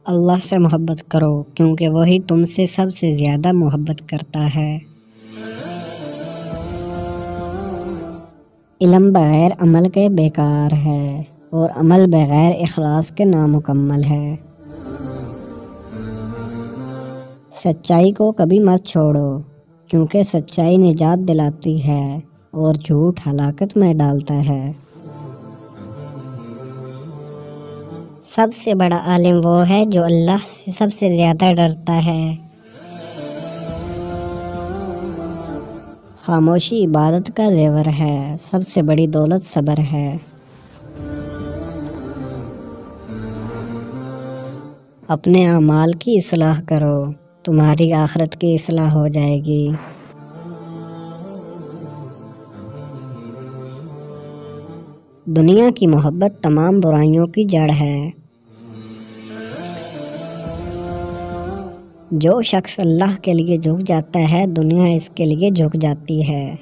اللہ سے محبت کرو کیونکہ وہی تم سے سب سے زیادہ محبت کرتا ہے۔ علم بغیر عمل کے بیکار ہے اور عمل بغیر اخلاص کے نامکمل ہے۔ سچائی کو کبھی مت چھوڑو کیونکہ سچائی نجات دلاتی ہے اور جھوٹ ہلاکت میں ڈالتا ہے۔ سب سے بڑا عالم وہ ہے جو اللہ سے سب سے زیادہ ڈرتا ہے۔ خاموشی عبادت کا زیور ہے، سب سے بڑی دولت صبر ہے۔ اپنے اعمال کی اصلاح کرو، تمہاری آخرت کی اصلاح ہو جائے گی۔ دنیا کی محبت تمام برائیوں کی جڑ ہے۔ جو شخص اللہ کے لیے جھک جاتا ہے دنیا اس کے لیے جھک جاتی ہے۔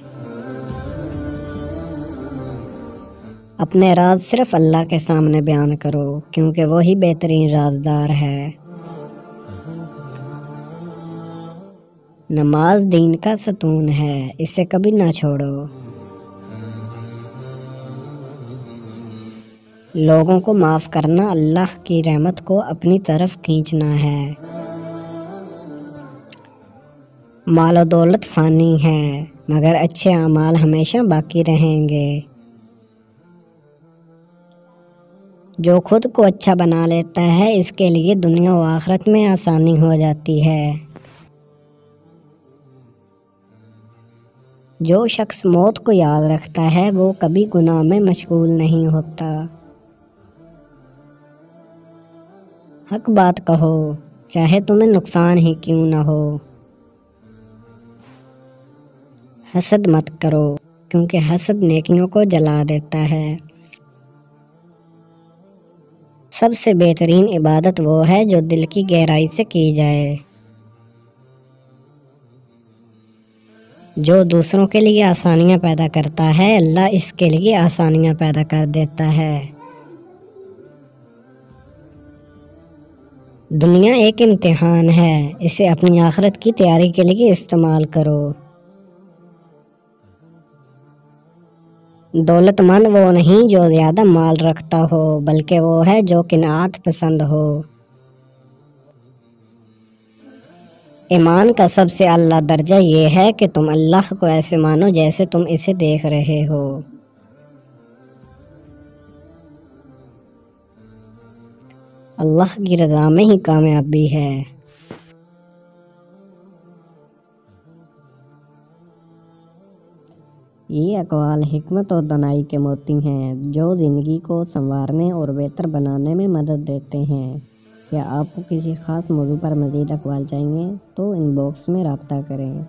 اپنے راز صرف اللہ کے سامنے بیان کرو کیونکہ وہی بہترین رازدار ہے۔ نماز دین کا ستون ہے، اسے کبھی نہ چھوڑو۔ لوگوں کو معاف کرنا اللہ کی رحمت کو اپنی طرف کھینچنا ہے۔ مال و دولت فانی ہے مگر اچھے اعمال ہمیشہ باقی رہیں گے۔ جو خود کو اچھا بنا لیتا ہے اس کے لیے دنیا و آخرت میں آسانی ہو جاتی ہے۔ جو شخص موت کو یاد رکھتا ہے وہ کبھی گناہ میں مشغول نہیں ہوتا۔ حق بات کہو چاہے تمہیں نقصان ہی کیوں نہ ہو۔ حسد مت کرو کیونکہ حسد نیکیوں کو جلا دیتا ہے۔ سب سے بہترین عبادت وہ ہے جو دل کی گہرائی سے کی جائے۔ جو دوسروں کے لیے آسانیاں پیدا کرتا ہے اللہ اس کے لیے آسانیاں پیدا کر دیتا ہے۔ دنیا ایک امتحان ہے، اسے اپنی آخرت کی تیاری کے لیے استعمال کرو۔ دولت مند وہ نہیں جو زیادہ مال رکھتا ہو بلکہ وہ ہے جو قناعت پسند ہو۔ ایمان کا سب سے اعلیٰ درجہ یہ ہے کہ تم اللہ کو ایسے مانو جیسے تم اسے دیکھ رہے ہو۔ اللہ کی رضا میں ہی کامیابی ہے۔ یہ اقوال حکمت اور دانائی کے موتی ہیں جو زندگی کو سنوارنے اور بہتر بنانے میں مدد دیتے ہیں۔ کیا آپ کو کسی خاص موضوع پر مزید اقوال چاہیے تو ان باکس میں رابطہ کریں۔